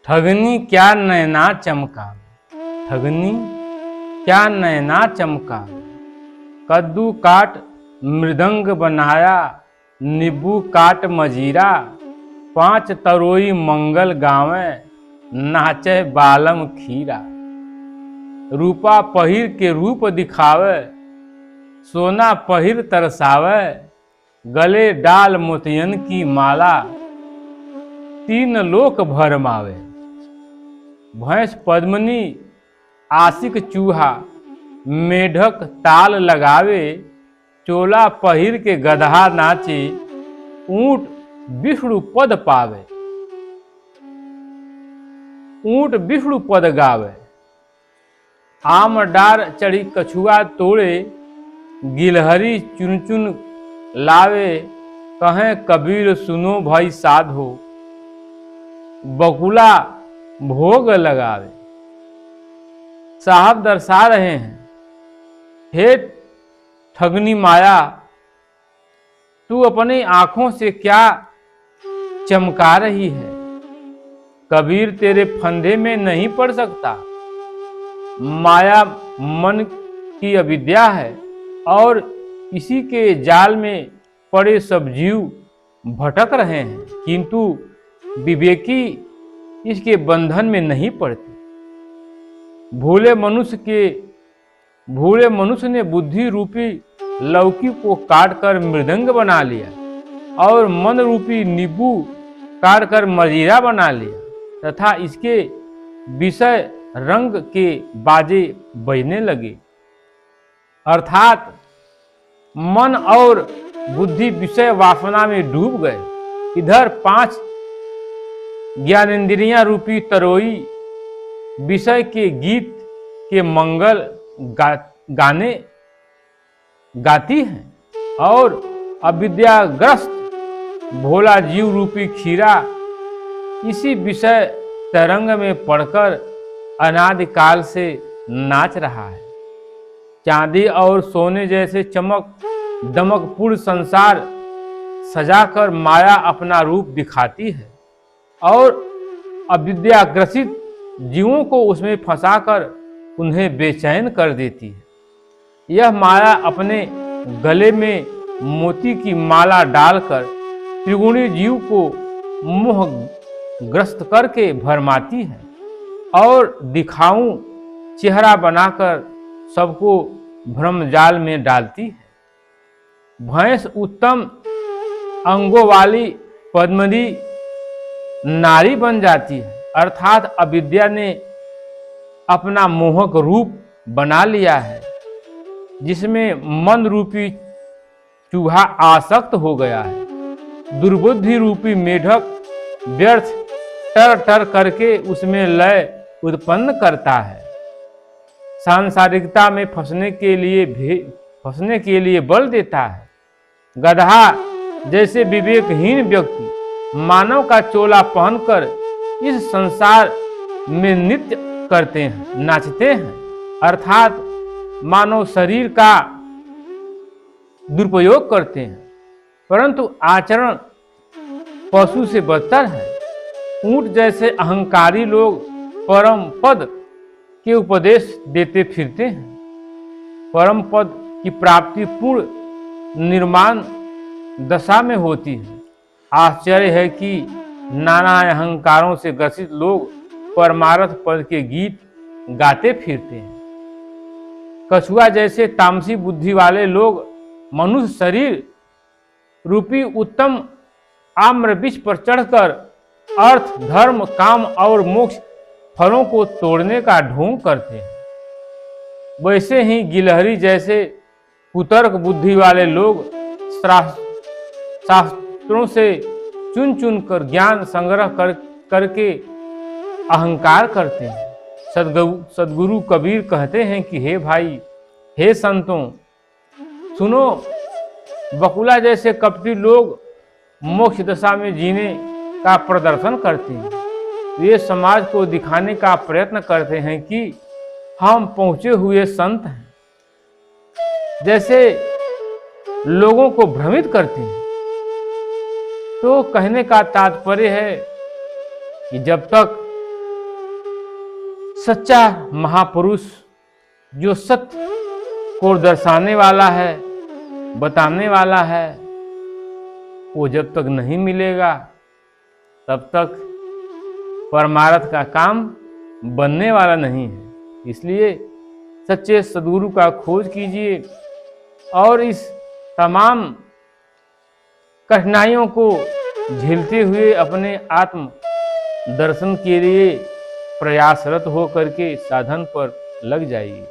ठगनी क्या नैना चमका, ठगनी क्या नैना चमका। कद्दू काट मृदंग बनाया, नींबू काट मजीरा। 5 तरोई मंगल गावे, नाचे बालम खीरा। रूपा पहिर के रूप दिखावे, सोना पहिर तरसावे। गले डाल मोतियन की माला, 3 लोक भरमावे। भैंस पद्मनी आशिक चूहा, मेढक ताल लगावे। चोला पहिर के गदहा नाचे, ऊंट विष्णु पद पावे। ऊंट विष्णु पद गावे। आम डार चढ़ी कछुआ तोड़े, गिलहरी चुन चुन लावे। कहें कबीर सुनो भाई साधो, बकुला भोग लगावे। साहब दर्शा रहे हैं, हे ठगनी माया, तू अपनी आंखों से क्या चमका रही है। कबीर तेरे फंदे में नहीं पड़ सकता। माया मन की अविद्या है और इसी के जाल में पड़े सब जीव भटक रहे हैं, किंतु विवेकी इसके बंधन में नहीं पड़ते। भोले मनुष्य ने बुद्धि रूपी लौकी को काटकर मृदंग बना लिया और मन रूपी नींबू काटकर मजीरा बना लिया तथा इसके विषय रंग के बाजे बजने लगे। अर्थात मन और बुद्धि विषय वासना में डूब गए। इधर 5 ज्ञानेंद्रियां रूपी तरोई विषय के गीत के मंगल गाने गाती हैं और अविद्याग्रस्त भोला जीव रूपी खीरा इसी विषय तरंग में पड़कर अनादिकाल से नाच रहा है। चांदी और सोने जैसे चमक दमक पूर्ण संसार सजाकर माया अपना रूप दिखाती है और अविद्याग्रसित जीवों को उसमें फंसाकर उन्हें बेचैन कर देती है। यह माया अपने गले में मोती की माला डालकर त्रिगुणी जीव को मोहग्रस्त करके भरमाती है और दिखाऊं चेहरा बनाकर सबको भ्रमजाल में डालती है। भैंस उत्तम अंगों वाली पद्मनी नारी बन जाती है, अर्थात अविद्या ने अपना मोहक रूप बना लिया है जिसमें मन रूपी चूहा आसक्त हो गया है। दुर्बुद्धि रूपी मेढक व्यर्थ टर टर करके उसमें लय उत्पन्न करता है। सांसारिकता में फंसने के लिए बल देता है। गदहा जैसे विवेकहीन व्यक्ति मानव का चोला पहनकर इस संसार में नृत्य करते हैं, नाचते हैं, अर्थात मानव शरीर का दुरुपयोग करते हैं, परंतु आचरण पशु से बदतर है। ऊंट जैसे अहंकारी लोग परम पद के उपदेश देते फिरते हैं। परम पद की प्राप्ति पूर्ण निर्माण दशा में होती है। आश्चर्य है कि नाना अहंकारों से ग्रसित लोग परमार्थ पद के गीत गाते फिरते हैं। कछुआ जैसे तामसी बुद्धि वाले लोग मनुष्य शरीर रूपी उत्तम आम्र वृक्ष पर चढ़कर अर्थ धर्म काम और मोक्ष फलों को तोड़ने का ढोंग करते हैं। वैसे ही गिलहरी जैसे कुतर्क बुद्धि वाले लोग शास्त्रों से चुन चुन कर ज्ञान संग्रह करके अहंकार करते हैं। सदगुरु कबीर कहते हैं कि हे भाई, हे संतों, सुनो, बकुला जैसे कपटी लोग मोक्ष दशा में जीने का प्रदर्शन करते हैं। वे समाज को दिखाने का प्रयत्न करते हैं कि हम पहुंचे हुए संत हैं, जैसे लोगों को भ्रमित करते हैं। तो कहने का तात्पर्य है कि जब तक सच्चा महापुरुष जो सत्य को दर्शाने वाला है, बताने वाला है, वो जब तक नहीं मिलेगा तब तक परमार्थ का काम बनने वाला नहीं है। इसलिए सच्चे सद्गुरु का खोज कीजिए और इस तमाम कठिनाइयों को झेलते हुए अपने आत्म दर्शन के लिए प्रयासरत हो करके साधन पर लग जाइए।